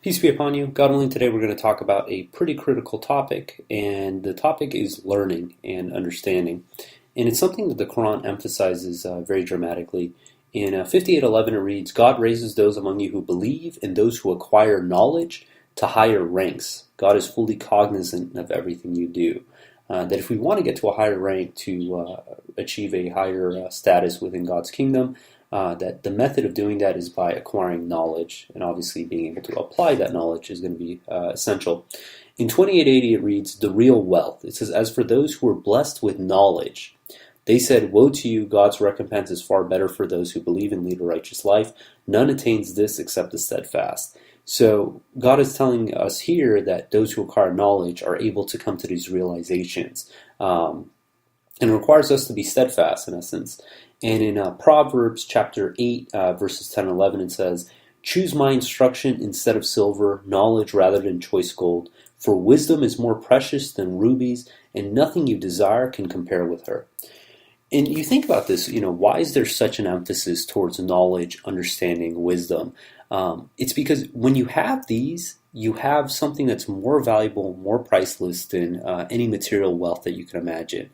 Peace be upon you. God willing, today we're going to talk about a pretty critical topic, and the topic is learning and understanding. And it's something that the Quran emphasizes very dramatically. In 58:11 it reads, God raises those among you who believe and those who acquire knowledge to higher ranks. God is fully cognizant of everything you do. That if we want to get to a higher rank to achieve a higher status within God's kingdom, that the method of doing that is by acquiring knowledge, and obviously being able to apply that knowledge is going to be essential. In 2880 it reads, the real wealth. It says, as for those who are blessed with knowledge, they said, woe to you, God's recompense is far better for those who believe and lead a righteous life. None attains this except the steadfast. So God is telling us here that those who acquire knowledge are able to come to these realizations. And it requires us to be steadfast, in essence. And in Proverbs chapter 8, verses 10 and 11, it says, choose my instruction instead of silver, knowledge rather than choice gold. For wisdom is more precious than rubies, and nothing you desire can compare with her. And you think about this, why is there such an emphasis towards knowledge, understanding, wisdom? It's because when you have these, you have something that's more valuable, more priceless than any material wealth that you can imagine.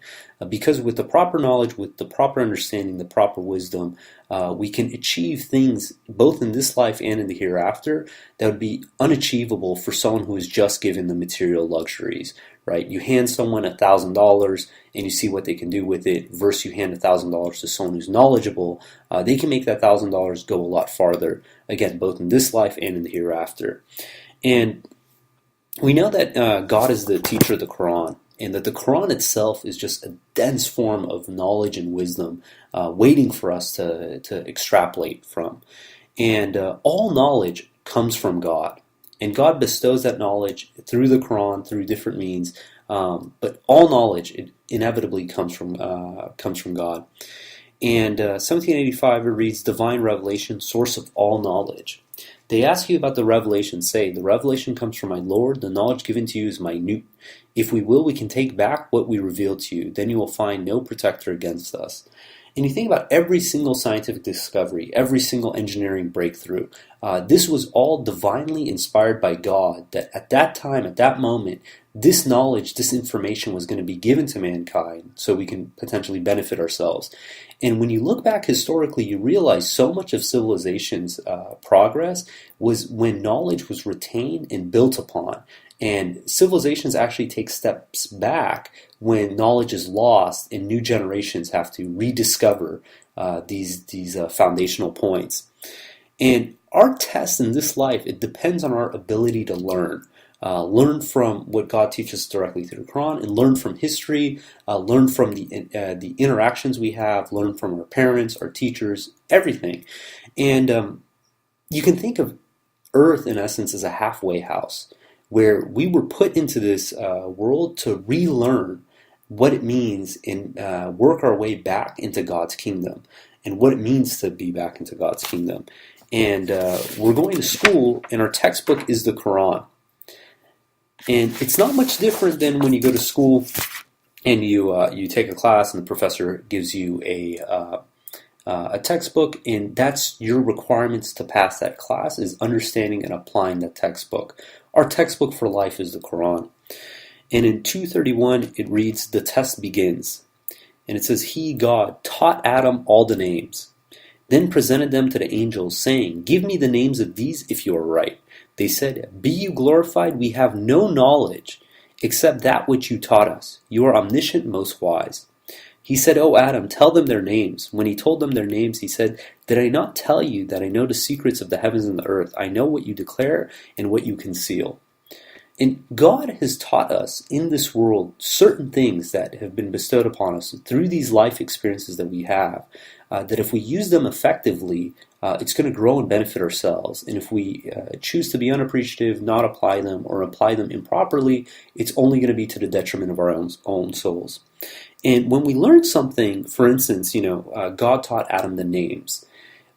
Because with the proper knowledge, with the proper understanding, the proper wisdom, we can achieve things both in this life and in the hereafter that would be unachievable for someone who is just given the material luxuries. Right? You hand someone $1,000 and you see what they can do with it, versus you hand $1,000 to someone who's knowledgeable. They can make that $1,000 go a lot farther, again, both in this life and in the hereafter. And we know that God is the teacher of the Quran, and that the Quran itself is just a dense form of knowledge and wisdom waiting for us to extrapolate from. And all knowledge comes from God. And God bestows that knowledge through the Quran, through different means. But all knowledge inevitably comes from God. And 1785 it reads, divine revelation, source of all knowledge. They ask you about the revelation. Say, the revelation comes from my Lord. The knowledge given to you is minute. If we will, we can take back what we revealed to you. Then you will find no protector against us. And you think about every single scientific discovery, every single engineering breakthrough. This was all divinely inspired by God, that at that time, at that moment, this knowledge, this information was going to be given to mankind so we can potentially benefit ourselves. And when you look back historically, you realize so much of civilization's progress was when knowledge was retained and built upon. And civilizations actually take steps back when knowledge is lost and new generations have to rediscover these foundational points. And our test in this life, it depends on our ability to learn. Learn from what God teaches directly through the Quran, and learn from history, learn from the interactions we have, learn from our parents, our teachers, everything. And you can think of Earth, in essence, as a halfway house, where we were put into this world to relearn what it means and work our way back into God's kingdom, and what it means to be back into God's kingdom. And we're going to school, and our textbook is the Quran. And it's not much different than when you go to school and you take a class and the professor gives you a textbook, and that's your requirements to pass that class, is understanding and applying that textbook. Our textbook for life is the Quran. And in 231 it reads, the test begins. And it says, he, God, taught Adam all the names, then presented them to the angels, saying, give me the names of these if you are right. They said, be you glorified, we have no knowledge except that which you taught us. You are omniscient, most wise. He said, O Adam, tell them their names. When he told them their names, he said, did I not tell you that I know the secrets of the heavens and the earth? I know what you declare and what you conceal. And God has taught us in this world certain things that have been bestowed upon us through these life experiences that we have, that if we use them effectively, it's going to grow and benefit ourselves. And if we choose to be unappreciative, not apply them, or apply them improperly, it's only going to be to the detriment of our own souls. And when we learn something, for instance, God taught Adam the names.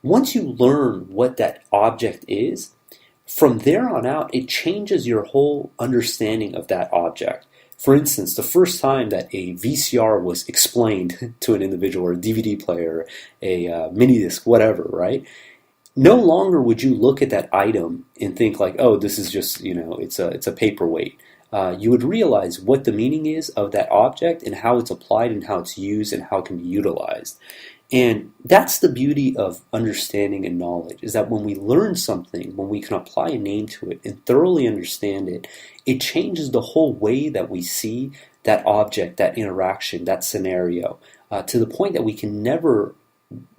Once you learn what that object is, from there on out, it changes your whole understanding of that object. For instance, the first time that a VCR was explained to an individual, or a DVD player, a mini disc, whatever, right? no longer would you look at that item and think like, oh, this is just, it's a paperweight. You would realize what the meaning is of that object and how it's applied and how it's used and how it can be utilized. And that's the beauty of understanding and knowledge, is that when we learn something, when we can apply a name to it and thoroughly understand it, it changes the whole way that we see that object, that interaction, that scenario, to the point that we can never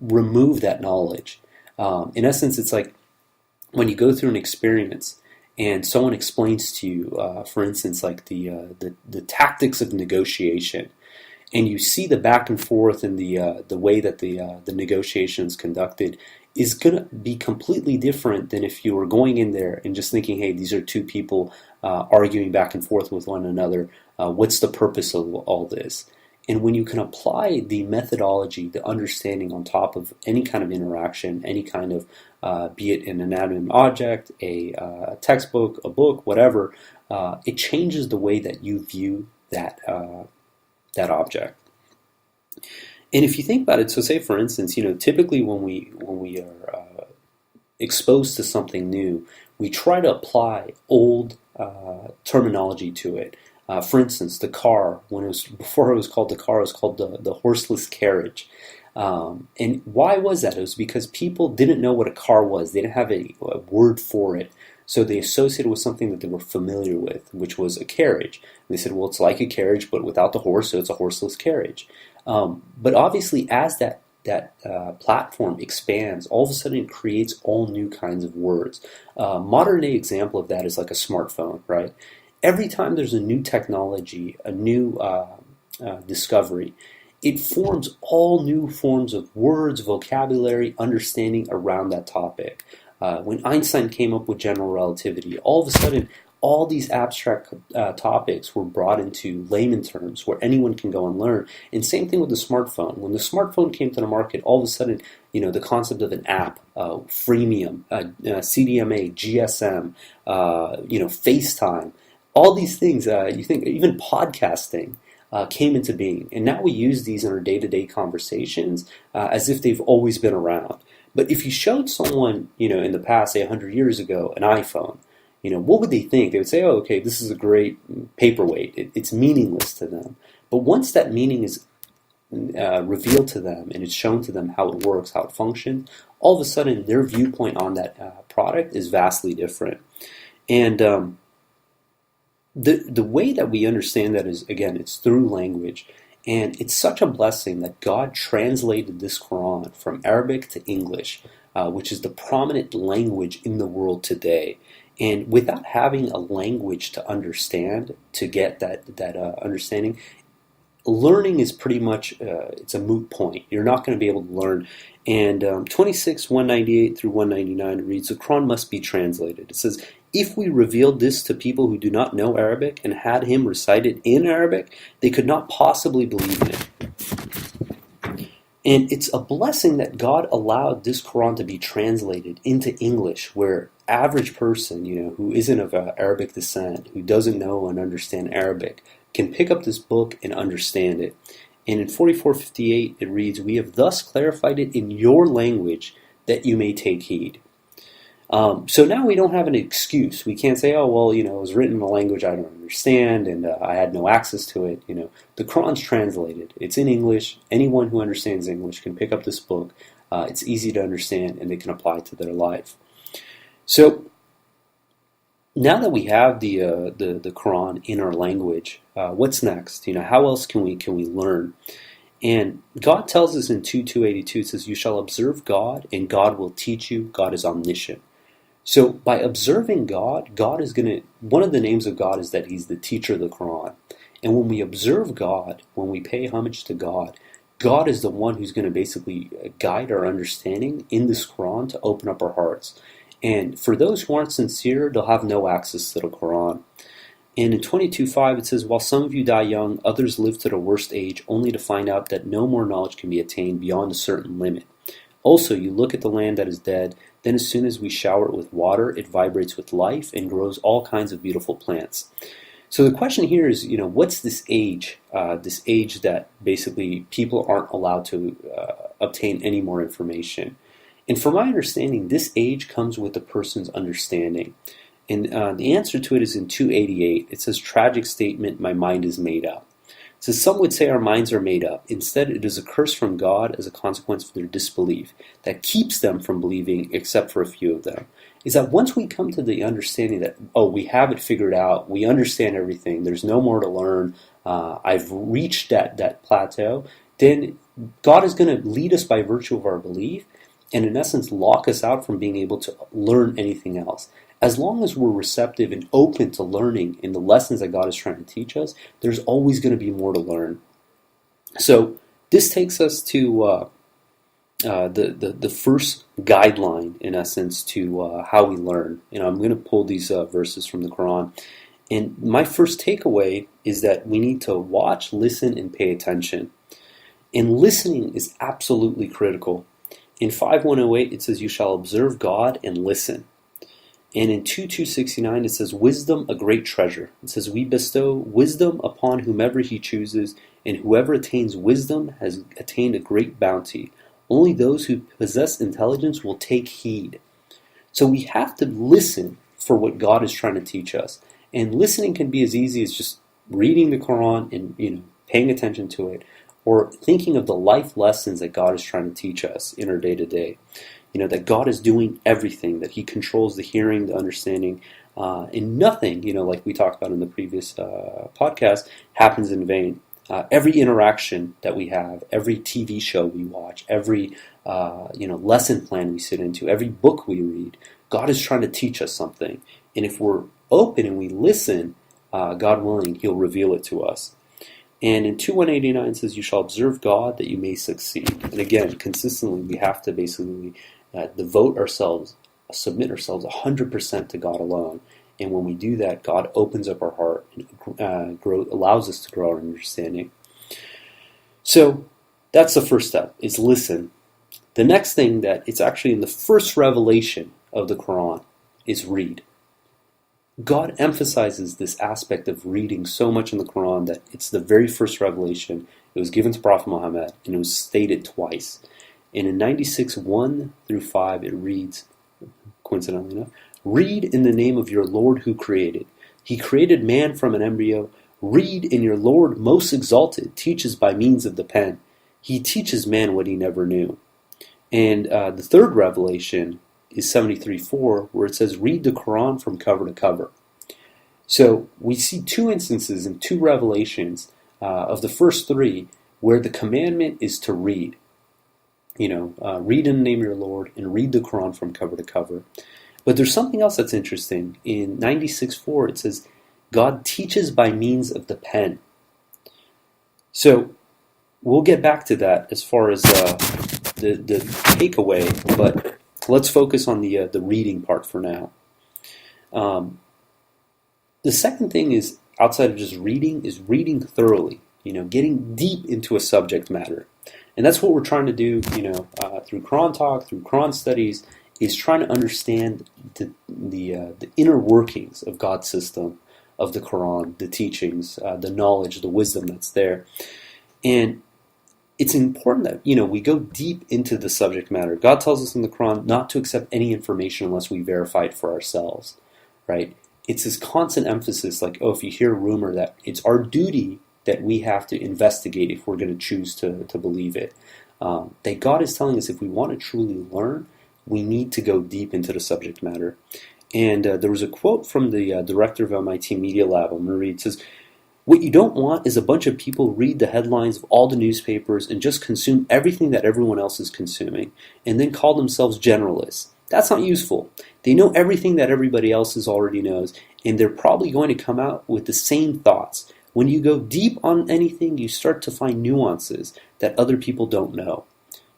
remove that knowledge. In essence, it's like when you go through an experience and someone explains to you, for instance, like the tactics of negotiation, and you see the back and forth and the way that the negotiation is conducted is going to be completely different than if you were going in there and just thinking, hey, these are two people arguing back and forth with one another. What's the purpose of all this? And when you can apply the methodology, the understanding on top of any kind of interaction, any kind of, be it an inanimate object, a textbook, a book, whatever, it changes the way that you view that object. And if you think about it, so say for instance, typically when we are exposed to something new, we try to apply old terminology to it. For instance, the car, before it was called the car, it was called the horseless carriage. And why was that? It was because people didn't know what a car was. They didn't have a word for it. So they associated with something that they were familiar with, which was a carriage. And they said, well, it's like a carriage, but without the horse, so it's a horseless carriage. But obviously, as that platform expands, all of a sudden it creates all new kinds of words. Modern day example of that is like a smartphone, right? Every time there's a new technology, a new discovery, it forms all new forms of words, vocabulary, understanding around that topic. When Einstein came up with general relativity, all of a sudden, all these abstract topics were brought into layman terms where anyone can go and learn. And same thing with the smartphone. When the smartphone came to the market, all of a sudden, the concept of an app, freemium, CDMA, GSM, FaceTime, all these things, you think even podcasting came into being. And now we use these in our day-to-day conversations as if they've always been around. But if you showed someone, in the past, say 100 years ago, an iPhone, what would they think? They would say, oh, okay, this is a great paperweight. It's meaningless to them. But once that meaning is revealed to them and it's shown to them how it works, how it functions, all of a sudden their viewpoint on that product is vastly different. And the way that we understand that is, again, it's through language. And it's such a blessing that God translated this Quran from Arabic to English, which is the prominent language in the world today. And without having a language to understand, to get that understanding, learning is pretty much, it's a moot point. You're not going to be able to learn. And 26, 198 through 199 reads, the Quran must be translated. It says, if we revealed this to people who do not know Arabic and had him recite it in Arabic, they could not possibly believe in it. And it's a blessing that God allowed this Quran to be translated into English, where average person, who isn't of Arabic descent, who doesn't know and understand Arabic, can pick up this book and understand it. And in 44:58 it reads, we have thus clarified it in your language that you may take heed. So now we don't have an excuse. We can't say, oh, well, it was written in a language I don't understand and I had no access to it. The Quran's translated. It's in English. Anyone who understands English can pick up this book. It's easy to understand and they can apply it to their life. So now that we have the Quran in our language, what's next? How else can we learn? And God tells us in 2:282, it says, you shall observe God and God will teach you. God is omniscient. So by observing God, one of the names of God is that He's the teacher of the Quran. And when we observe God, when we pay homage to God, God is the one who's going to basically guide our understanding in this Quran to open up our hearts. And for those who aren't sincere, they'll have no access to the Quran. And in 22:5 it says, while some of you die young, others live to the worst age, only to find out that no more knowledge can be attained beyond a certain limit. Also, you look at the land that is dead, then as soon as we shower it with water, it vibrates with life and grows all kinds of beautiful plants. So the question here is, what's this age that basically people aren't allowed to obtain any more information? And from my understanding, this age comes with a person's understanding. And the answer to it is in 288. It says, tragic statement, my mind is made up. It says, some would say our minds are made up. Instead, it is a curse from God as a consequence of their disbelief that keeps them from believing, except for a few of them. Is that once we come to the understanding that, oh, we have it figured out, we understand everything, there's no more to learn, I've reached that plateau, then God is going to lead us by virtue of our belief and in essence lock us out from being able to learn anything else. As long as we're receptive and open to learning in the lessons that God is trying to teach us, there's always going to be more to learn. So this takes us to the first guideline, in essence, to how we learn. I'm going to pull these verses from the Quran. And my first takeaway is that we need to watch, listen, and pay attention. And listening is absolutely critical. In 5108, it says, you shall observe God and listen. And in 2269, it says, wisdom, a great treasure. It says, we bestow wisdom upon whomever he chooses, and whoever attains wisdom has attained a great bounty. Only those who possess intelligence will take heed. So we have to listen for what God is trying to teach us. And listening can be as easy as just reading the Quran and paying attention to it, or thinking of the life lessons that God is trying to teach us in our day-to-day. That God is doing everything, that he controls the hearing, the understanding, and nothing, like we talked about in the previous podcast, happens in vain. Every interaction that we have, every TV show we watch, every lesson plan we sit into, every book we read, God is trying to teach us something. And if we're open and we listen, God willing, he'll reveal it to us. And in 2189 it says, you shall observe God that you may succeed. And again, consistently, we have to basically devote ourselves, submit ourselves 100% to God alone. And when we do that, God opens up our heart and allows us to grow our understanding. So that's the first step, is listen. The next thing that it's actually in the first revelation of the Quran is read. God emphasizes this aspect of reading so much in the Quran that it's the very first revelation. It was given to Prophet Muhammad, and it was stated twice. And in 96:1-5, it reads, coincidentally enough, read in the name of your Lord who created. He created man from an embryo. Read in your Lord most exalted teaches by means of the pen. He teaches man what he never knew. And the third revelation is 73:4, where it says, read the Quran from cover to cover. So we see two instances in two revelations of the first three where the commandment is to read. Read in the name of your Lord and read the Quran from cover to cover. But there's something else that's interesting. In 96:4, it says, God teaches by means of the pen. So we'll get back to that as far as the takeaway, but let's focus on the reading part for now. The second thing is, outside of just reading, is reading thoroughly. Getting deep into a subject matter. And that's what we're trying to do, through QuranTalk, through Quran studies, is trying to understand the inner workings of God's system, of the Quran, the teachings, the knowledge, the wisdom that's there. And it's important that, we go deep into the subject matter. God tells us in the Quran not to accept any information unless we verify it for ourselves, right? It's this constant emphasis, like, if you hear a rumor, that it's our duty that we have to investigate if we're going to choose to believe it. That God is telling us if we want to truly learn, we need to go deep into the subject matter. And there was a quote from the director of MIT Media Lab. I'm going to read. It says, what you don't want is a bunch of people read the headlines of all the newspapers and just consume everything that everyone else is consuming, and then call themselves generalists. That's not useful. They know everything that everybody else already knows, and they're probably going to come out with the same thoughts. When you go deep on anything, you start to find nuances that other people don't know.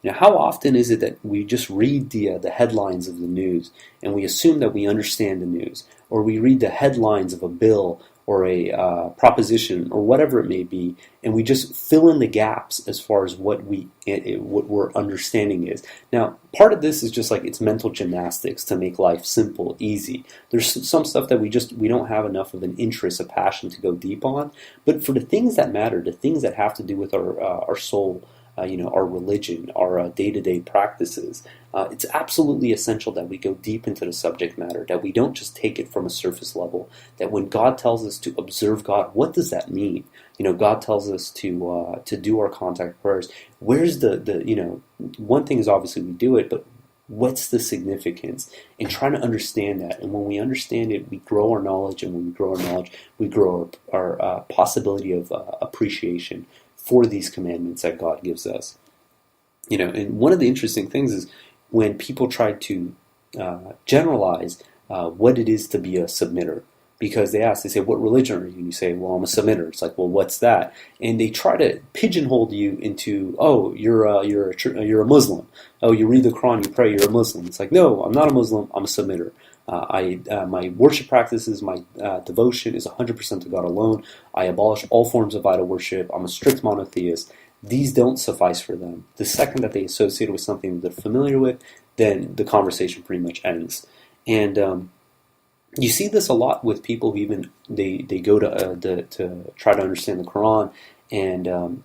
How often is it that we just read the headlines of the news and we assume that we understand the news, or we read the headlines of a bill or a proposition or whatever it may be, and we just fill in the gaps as far as what we're understanding is. Now, part of this is just like it's mental gymnastics to make life simple, easy. There's some stuff that we don't have enough of an interest, a passion to go deep on. But for the things that matter, the things that have to do with our soul, our religion, our day-to-day practices. It's absolutely essential that we go deep into the subject matter, that we don't just take it from a surface level, that when God tells us to observe God, what does that mean? God tells us to do our contact prayers. Where's the one thing is obviously we do it, but what's the significance? And trying to understand that. And when we understand it, we grow our knowledge. And when we grow our knowledge, we grow our possibility of appreciation for these commandments that God gives us. And one of the interesting things is when people try to generalize what it is to be a submitter. Because they say, what religion are you? And you say, well, I'm a submitter. It's like, well, what's that? And they try to pigeonhole you into, oh, you're a Muslim. Oh, you read the Quran, you pray, you're a Muslim. It's like, no, I'm not a Muslim. I'm a submitter. My worship practices, my devotion is 100% to God alone. I abolish all forms of idol worship. I'm a strict monotheist. These don't suffice for them. The second that they associate it with something that they're familiar with, then the conversation pretty much ends. And you see this a lot with people who even they go to try to understand the Quran, and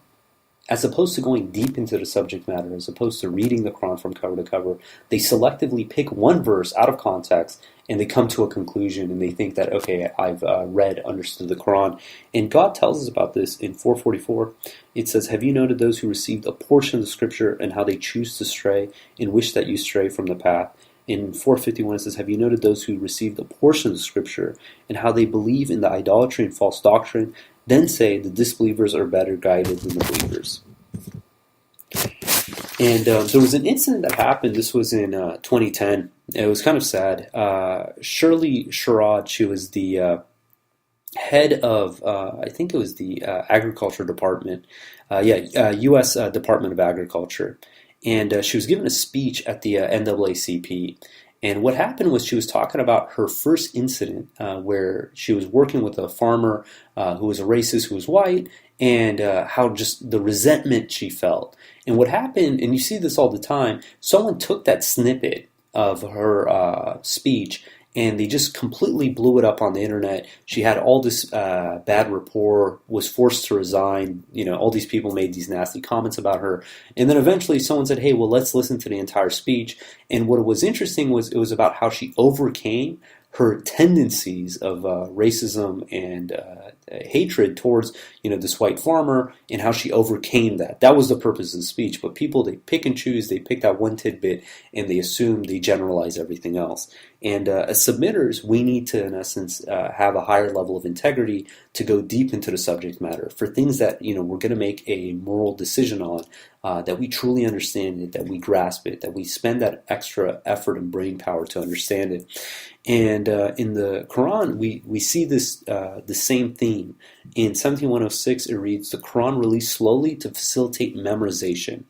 as opposed to going deep into the subject matter, as opposed to reading the Quran from cover to cover, they selectively pick one verse out of context and they come to a conclusion and they think that, okay, I've understood the Quran. And God tells us about this in 444. It says, have you noted those who received a portion of the scripture and how they choose to stray and wish that you stray from the path? In 451 it says, have you noted those who received a portion of the scripture and how they believe in the idolatry and false doctrine, then say the disbelievers are better guided than the believers. And there was an incident that happened. This was in 2010. It was kind of sad. Shirley Sherrod, she was the head of, I think it was the Agriculture Department, U.S. Department of Agriculture. And she was given a speech at the NAACP. And what happened was she was talking about her first incident where she was working with a farmer who was a racist, who was white, and how just the resentment she felt. And what happened, and you see this all the time, someone took that snippet of her speech and they just completely blew it up on the internet. She had all this bad rapport, was forced to resign. All these people made these nasty comments about her. And then eventually someone said, hey, well, let's listen to the entire speech. And what was interesting was it was about how she overcame her tendencies of racism and hatred towards this white farmer, and how she overcame that. That was the purpose of the speech. But people, they pick and choose, they pick that one tidbit and they assume, they generalize everything else. And as submitters, we need to, in essence, have a higher level of integrity to go deep into the subject matter for things that we're going to make a moral decision on, that we truly understand it, that we grasp it, that we spend that extra effort and brain power to understand it. And in the Quran, we see this the same theme. In 17106, it reads, the Quran released slowly to facilitate memorization.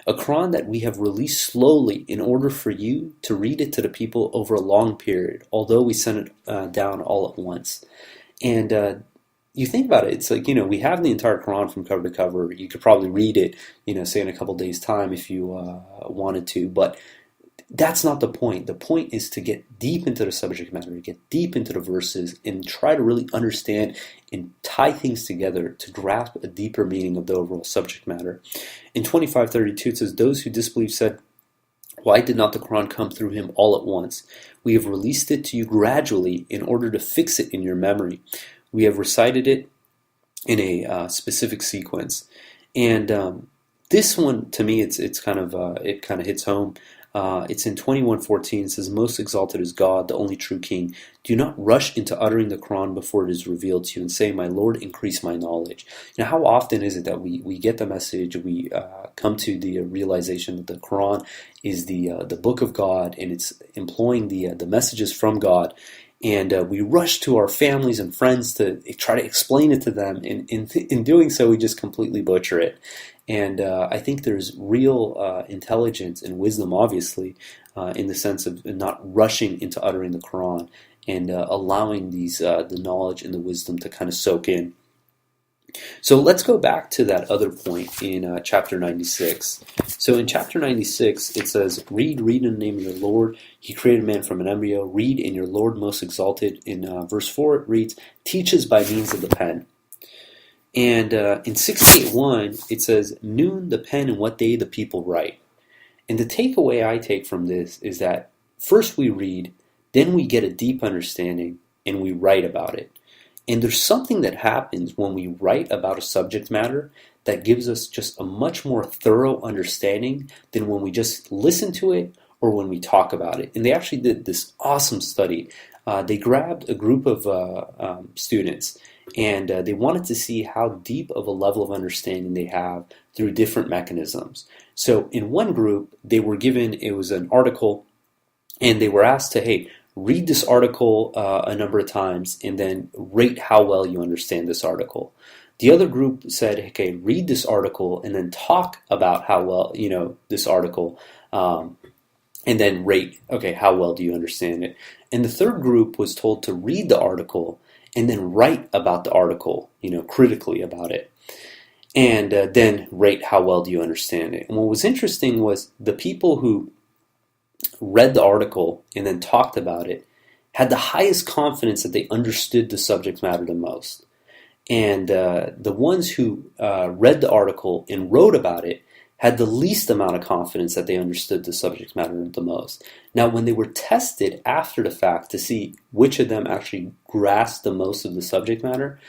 A Quran that we have released slowly in order for you to read it to the people over a long period, although we sent it down all at once. And you think about it, it's like, we have the entire Quran from cover to cover. You could probably read it, say in a couple days' time if you wanted to, but that's not the point. The point is to get deep into the subject matter, to get deep into the verses, and try to really understand and tie things together to grasp a deeper meaning of the overall subject matter. In 2532, it says, those who disbelieve said, why did not the Quran come through him all at once? We have released it to you gradually in order to fix it in your memory. We have recited it in a specific sequence. And this one, to me, it kind of hits home. It's in 21:14. It says, most exalted is God, the only true King. Do not rush into uttering the Quran before it is revealed to you and say, my Lord, increase my knowledge. How often is it that we get the message, we come to the realization that the Quran is the book of God, and it's employing the messages from God, and we rush to our families and friends to try to explain it to them, and in doing so, we just completely butcher it. And I think there's real intelligence and wisdom, obviously, in the sense of not rushing into uttering the Quran and allowing the knowledge and the wisdom to kind of soak in. So let's go back to that other point in chapter 96. So in chapter 96, it says, read in the name of your Lord. He created man from an embryo. Read in your Lord most exalted. In verse 4, it reads, teaches by means of the pen. And in 681, it says, "Noon the pen and what day the people write." And the takeaway I take from this is that first we read, then we get a deep understanding, and we write about it. And there's something that happens when we write about a subject matter that gives us just a much more thorough understanding than when we just listen to it or when we talk about it. And they actually did this awesome study. They grabbed a group of students, and they wanted to see how deep of a level of understanding they have through different mechanisms. So in one group, they were given, it was an article, and they were asked to, hey, read this article a number of times and then rate how well you understand this article. The other group said, okay, read this article and then talk about how well you know this article, and then rate, okay, how well do you understand it? And the third group was told to read the article and then write about the article, critically about it, and then rate how well do you understand it. And what was interesting was the people who read the article and then talked about it had the highest confidence that they understood the subject matter the most. And the ones who read the article and wrote about it had the least amount of confidence that they understood the subject matter the most. Now, when they were tested after the fact to see which of them actually grasped the most of the subject matter,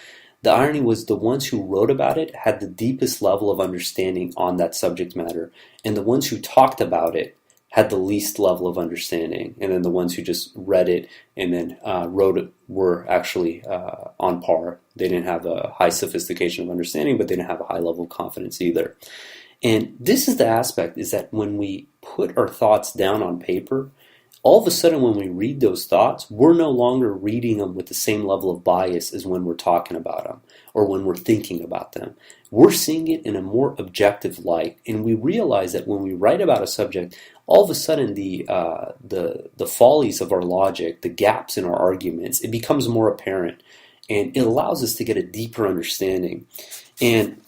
the irony was the ones who wrote about it had the deepest level of understanding on that subject matter, and the ones who talked about it had the least level of understanding, and then the ones who just read it and then wrote it were actually on par. They didn't have a high sophistication of understanding, but they didn't have a high level of confidence either. And this is the aspect, is that when we put our thoughts down on paper, all of a sudden when we read those thoughts, we're no longer reading them with the same level of bias as when we're talking about them or when we're thinking about them. We're seeing it in a more objective light, and we realize that when we write about a subject, all of a sudden the follies of our logic, the gaps in our arguments, it becomes more apparent, and it allows us to get a deeper understanding. And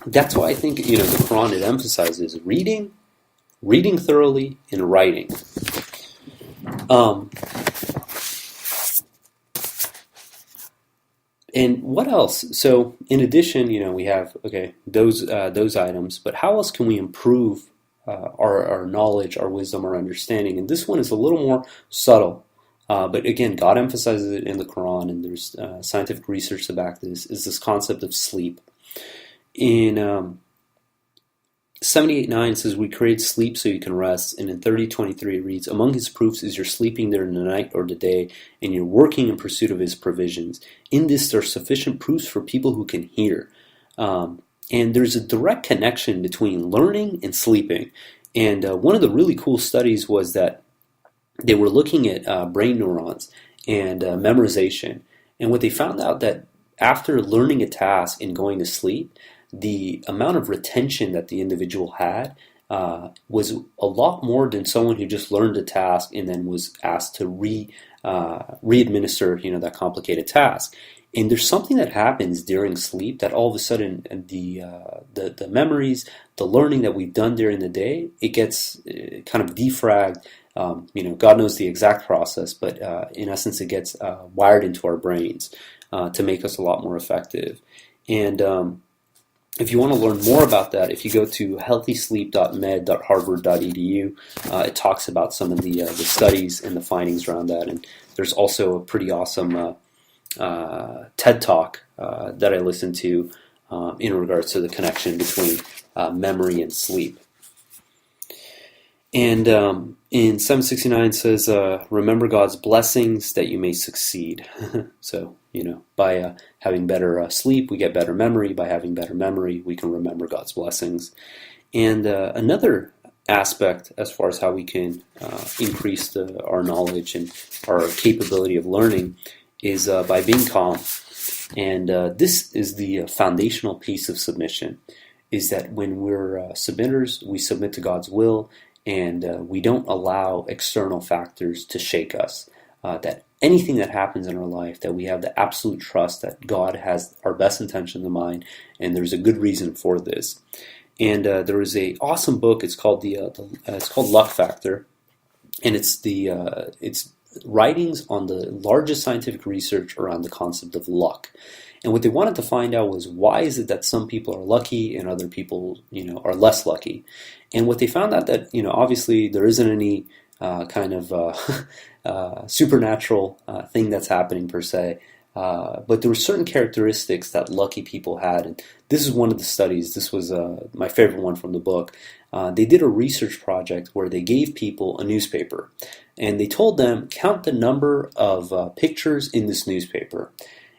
that's why I think the Quran, it emphasizes reading thoroughly, and writing. And what else? So in addition, we have those items, but how else can we improve our knowledge, our wisdom, our understanding? And this one is a little more subtle, but again, God emphasizes it in the Quran, and there's scientific research to back this. Is this concept of sleep? In 78:9 says, "We create sleep so you can rest," and in 30:23 it reads, "Among his proofs is your sleeping during the night or the day, and you're working in pursuit of his provisions. In this there are sufficient proofs for people who can hear." And there's a direct connection between learning and sleeping. And one of the really cool studies was that they were looking at brain neurons and memorization. And what they found out that after learning a task and going to sleep, the amount of retention that the individual had was a lot more than someone who just learned a task and then was asked to re-administer that complicated task. And there's something that happens during sleep that all of a sudden the memories, the learning that we've done during the day, it gets kind of defragged. God knows the exact process, but in essence it gets wired into our brains to make us a lot more effective. And if you want to learn more about that, if you go to healthysleep.med.harvard.edu, it talks about some of the studies and the findings around that. And there's also a pretty awesome TED Talk that I listened to in regards to the connection between memory and sleep. And in 769 says, "Remember God's blessings that you may succeed." So, by having better sleep, we get better memory. By having better memory, we can remember God's blessings. And another aspect as far as how we can increase our knowledge and our capability of learning is by being calm. And this is the foundational piece of submission, is that when we're submitters, we submit to God's will, and we don't allow external factors to shake us. That anything that happens in our life, that we have the absolute trust that God has our best intention in mind, and there's a good reason for this. And there is a awesome book. It's called Luck Factor, and it's writings on the largest scientific research around the concept of luck. And what they wanted to find out was, why is it that some people are lucky and other people, are less lucky? And what they found out that, obviously there isn't any kind of supernatural thing that's happening per se. But there were certain characteristics that lucky people had, and this is one of the studies. This was my favorite one from the book. They did a research project where they gave people a newspaper, and they told them, count the number of pictures in this newspaper.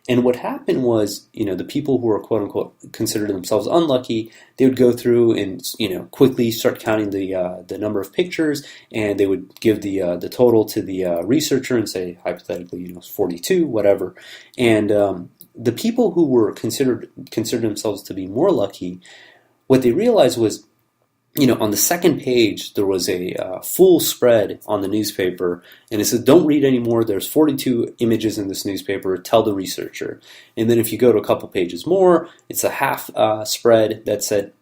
And what happened was, the people who were quote unquote considered themselves unlucky, they would go through and quickly start counting the number of pictures, and they would give the total to the researcher and say, hypothetically, 42, whatever. And the people who were considered themselves to be more lucky, what they realized was, on the second page, there was a full spread on the newspaper, and it said, don't read anymore, there's 42 images in this newspaper, tell the researcher. And then if you go to a couple pages more, it's a half spread that said,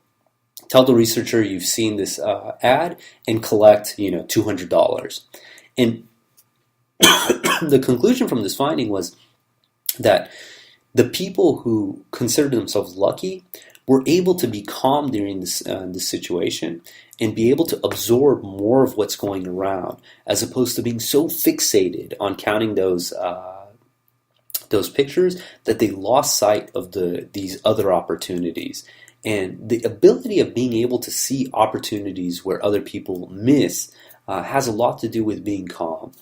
tell the researcher you've seen this ad and collect, $200. And the conclusion from this finding was that the people who considered themselves lucky were able to be calm during this situation and be able to absorb more of what's going around, as opposed to being so fixated on counting those pictures that they lost sight of these other opportunities. And the ability of being able to see opportunities where other people miss has a lot to do with being calm,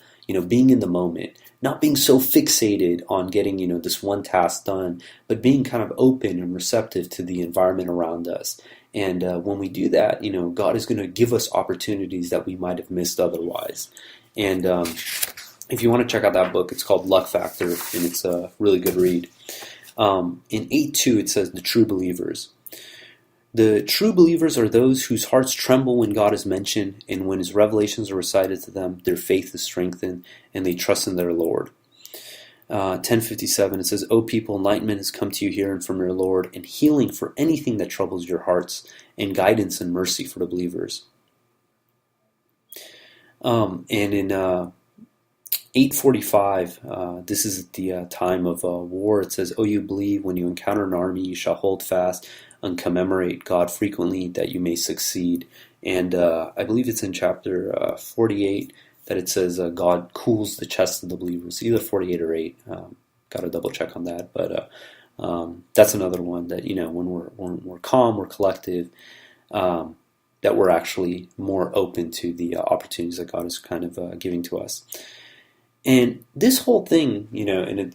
being in the moment. Not being so fixated on getting, this one task done, but being kind of open and receptive to the environment around us. And when we do that, God is going to give us opportunities that we might have missed otherwise. And if you want to check out that book, it's called Luck Factor, and it's a really good read. In 8.2, it says, the true believers. The true believers are those whose hearts tremble when God is mentioned, and when His revelations are recited to them, their faith is strengthened, and they trust in their Lord. 10:57, it says, O people, enlightenment has come to you here and from your Lord, and healing for anything that troubles your hearts, and guidance and mercy for the believers. And in 8:45, this is at the time of war, it says, O you believe, when you encounter an army, you shall hold fast and commemorate God frequently, that you may succeed. And I believe it's in chapter 48 that it says God cools the chest of the believers, either 48 or 8. Got to double check on that, but that's another one that when we're calm, we're collective, that we're actually more open to the opportunities that God is kind of giving to us. And this whole thing, to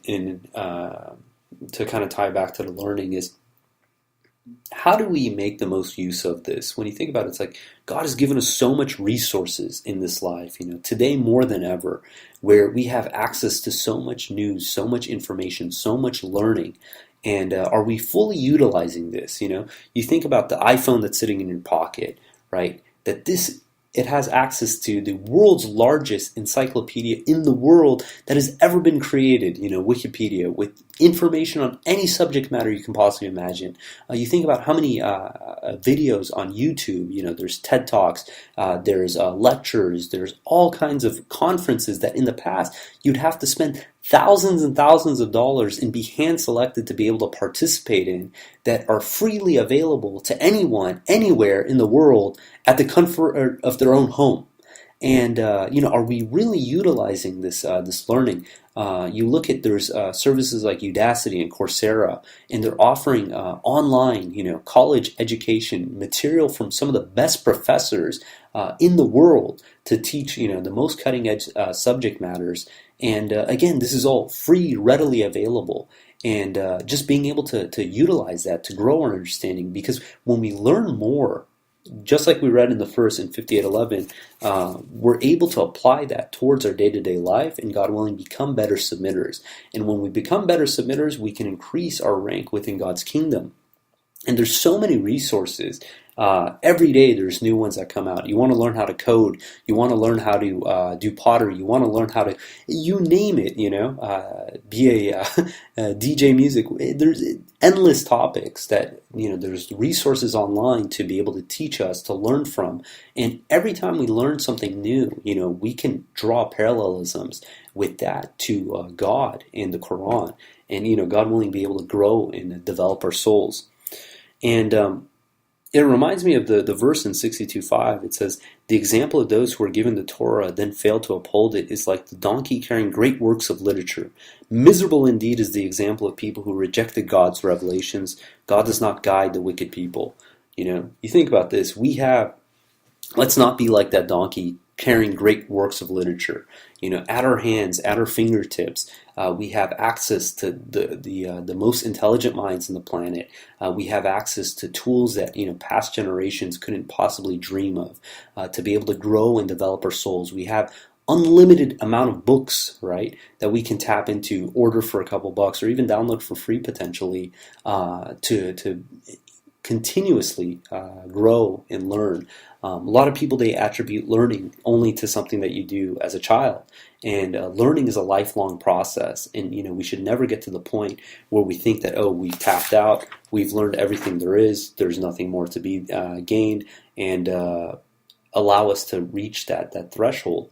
kind of tie back to the learning is, how do we make the most use of this? When you think about it, it's like God has given us so much resources in this life, today more than ever, where we have access to so much news, so much information, so much learning. And are we fully utilizing this? You think about the iPhone that's sitting in your pocket, right? That it has access to the world's largest encyclopedia in the world that has ever been created, Wikipedia, with information on any subject matter you can possibly imagine. You think about how many videos on YouTube, there's TED Talks, there's lectures, there's all kinds of conferences that in the past you'd have to spend thousands and thousands of dollars and be hand-selected to be able to participate in, that are freely available to anyone, anywhere in the world at the comfort of their own home. And, are we really utilizing this learning? You look at, there's services like Udacity and Coursera, and they're offering online, college education material from some of the best professors in the world to teach, the most cutting-edge subject matters. And again, this is all free, readily available. And just being able to utilize that to grow our understanding, because when we learn more, just like we read in the first in 58:11, we're able to apply that towards our day-to-day life, and God willing, become better submitters. And when we become better submitters, we can increase our rank within God's kingdom. And there's so many resources Every day there's new ones that come out. You want to learn how to code. You want to learn how to do pottery. You want to learn how to, you name it, be a DJ music. There's endless topics that, there's resources online to be able to teach us, to learn from. And every time we learn something new, we can draw parallelisms with that to God and the Quran. And, God willing, be able to grow and develop our souls. And it reminds me of the verse in 62:5. It says, "The example of those who are given the Torah then fail to uphold it is like the donkey carrying great works of literature. Miserable indeed is the example of people who rejected God's revelations. God does not guide the wicked people." You think about this. Let's not be like that donkey carrying great works of literature. At our hands, at our fingertips, we have access to the most intelligent minds on the planet. We have access to tools that past generations couldn't possibly dream of, to be able to grow and develop our souls. We have unlimited amount of books, right, that we can tap into, order for a couple bucks, or even download for free potentially, to continuously grow and learn. A lot of people, they attribute learning only to something that you do as a child. And learning is a lifelong process. And, we should never get to the point where we think that, we've tapped out, we've learned everything there is, there's nothing more to be gained, and allow us to reach that threshold.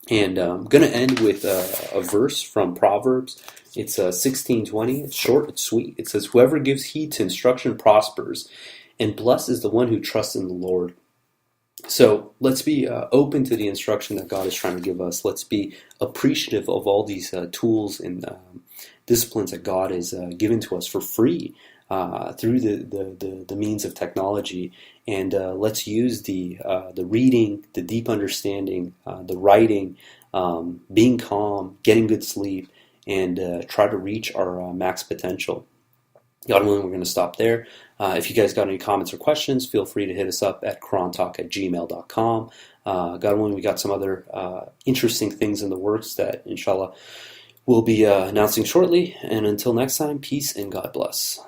And I'm going to end with a verse from Proverbs. It's 16:20. It's short, it's sweet. It says, "Whoever gives heed to instruction prospers, and blessed is the one who trusts in the Lord." So let's be open to the instruction that God is trying to give us. Let's be appreciative of all these tools and disciplines that God has given to us for free through the means of technology. And let's use the reading, the deep understanding, the writing, being calm, getting good sleep, and try to reach our max potential. God willing, we're going to stop there. If you guys got any comments or questions, feel free to hit us up at QuranTalk@gmail.com. God willing, we got some other interesting things in the works that, inshallah, we'll be announcing shortly. And until next time, peace and God bless.